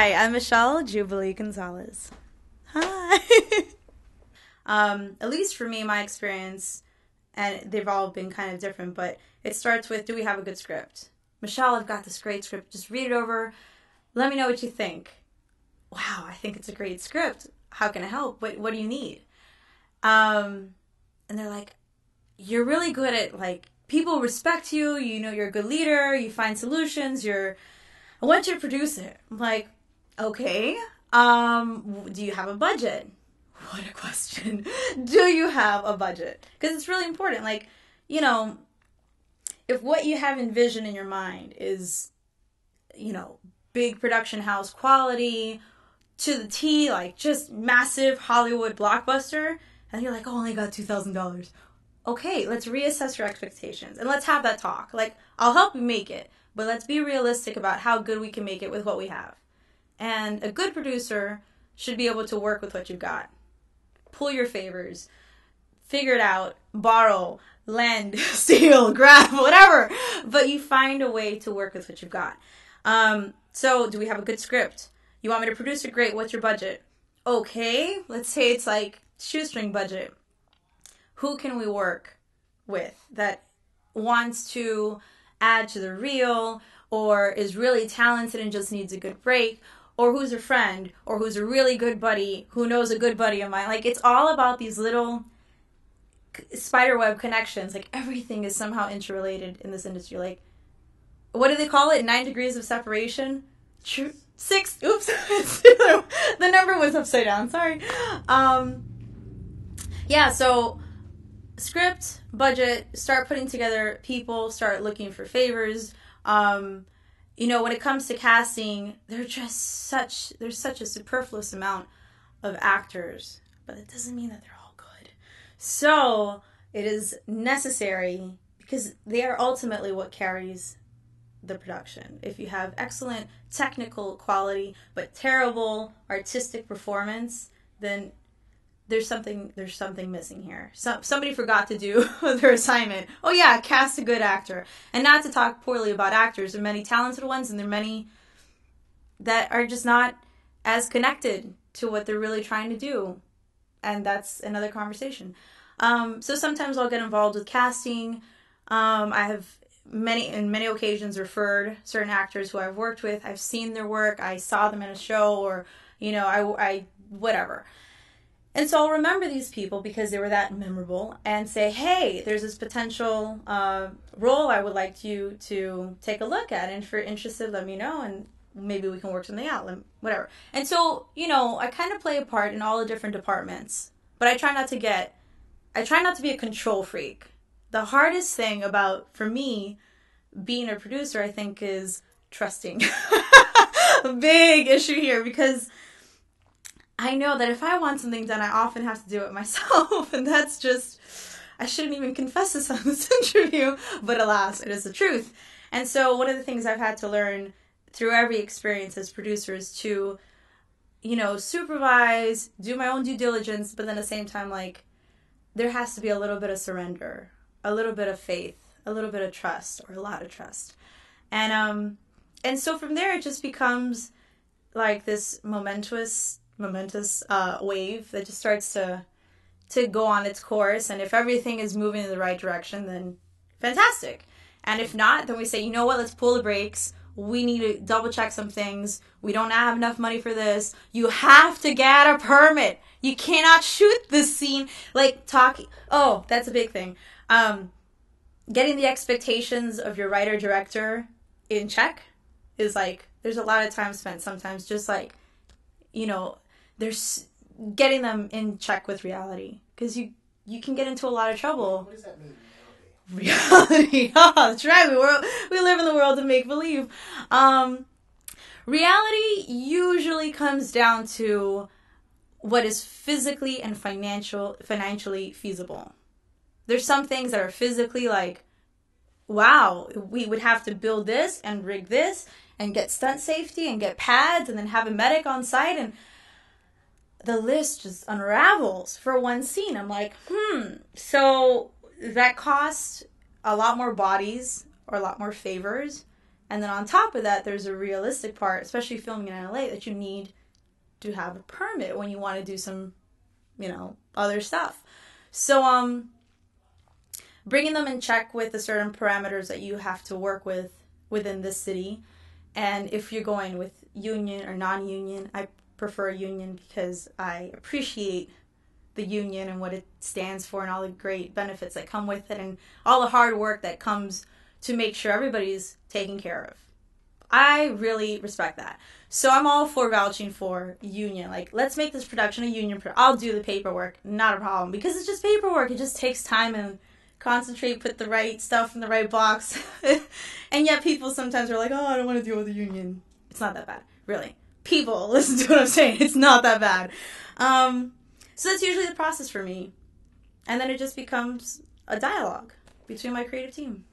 Hi, I'm Michelle Jubilee Gonzalez. Hi. At least for me, my experience, and they've all been kind of different, but it starts with, do we have a good script? Michelle, I've got this great script. Just read it over. Let me know what you think. Wow, I think it's a great script. How can I help? What do you need? And they're like, you're really good at, like, people respect you. You know, you're a good leader. You find solutions. I want you to produce it. I'm like, okay. Do you have a budget? What a question. Do you have a budget? Because it's really important. Like, you know, if what you have envisioned in your mind is, you know, big production house quality to the T, like just massive Hollywood blockbuster, and you're like, oh, I only got $2,000. Okay, let's reassess your expectations and let's have that talk. Like, I'll help you make it, but let's be realistic about how good we can make it with what we have. And a good producer should be able to work with what you've got. Pull your favors. Figure it out. Borrow. Lend. Steal. Grab. Whatever. But you find a way to work with what you've got. So, do we have a good script? You want me to produce it? Great. What's your budget? Okay. Let's say it's like shoestring budget. Who can we work with that wants to add to the reel, or is really talented and just needs a good break, or who's a friend, or who's a really good buddy who knows a good buddy of mine? Like, it's all about these little spiderweb connections. Like, everything is somehow interrelated in this industry. Like, what do they call it? 9 degrees of separation? 6. Oops. The number was upside down. Sorry. Yeah, so script, budget, start putting together people, start looking for favors. You know, when it comes to casting, there's such a superfluous amount of actors, but it doesn't mean that they're all good. So it is necessary because they are ultimately what carries the production. If you have excellent technical quality but terrible artistic performance, then there's something missing here. Somebody forgot to do their assignment. Oh yeah, cast a good actor. And not to talk poorly about actors. There are many talented ones, and there are many that are just not as connected to what they're really trying to do. And that's another conversation. So sometimes I'll get involved with casting. I have many occasions referred certain actors who I've worked with. I've seen their work. I saw them in a show, or, you know, I whatever. And so I'll remember these people because they were that memorable and say, hey, there's this potential role I would like you to take a look at. And if you're interested, let me know, and maybe we can work something out, whatever. And so, you know, I kind of play a part in all the different departments, but I try not to be a control freak. The hardest thing for me, being a producer, I think, is trusting. A big issue here, because I know that if I want something done, I often have to do it myself. And that's just, I shouldn't even confess this on this interview, but alas, it is the truth. And so one of the things I've had to learn through every experience as producer is to, you know, supervise, do my own due diligence, but then at the same time, like, there has to be a little bit of surrender, a little bit of faith, a little bit of trust, or a lot of trust. And so from there, it just becomes like this momentous wave that just starts to go on its course. And if everything is moving in the right direction, then fantastic. And if not, then we say, you know what, let's pull the brakes. We need to double check some things. We don't have enough money for this. You have to get a permit. You cannot shoot this scene. Like, talking. Oh, that's a big thing. Getting the expectations of your writer director in check is like, there's a lot of time spent sometimes just like, you know, there's getting them in check with reality, because you can get into a lot of trouble. What does that mean, reality? Oh, that's right. We live in the world of make-believe. Reality usually comes down to what is physically and financially feasible. There's some things that are physically like, wow, we would have to build this and rig this and get stunt safety and get pads and then have a medic on site, and the list just unravels for one scene. I'm like, so that costs a lot more bodies or a lot more favors And then on top of that, there's a realistic part, especially filming in LA, that you need to have a permit when you want to do some, other stuff. So, bringing them in check with the certain parameters that you have to work with within this city. And if you're going with union or non-union, I prefer union because I appreciate the union and what it stands for and all the great benefits that come with it and all the hard work that comes to make sure everybody's taken care of. I really respect that. So I'm all for vouching for union. Like, let's make this production a union. I'll do the paperwork. Not a problem. Because it's just paperwork. It just takes time and concentrate, put the right stuff in the right box. And yet people sometimes are like, oh, I don't want to deal with a union. It's not that bad. Really. People, listen to what I'm saying. It's not that bad. So that's usually the process for me. And then it just becomes a dialogue between my creative team.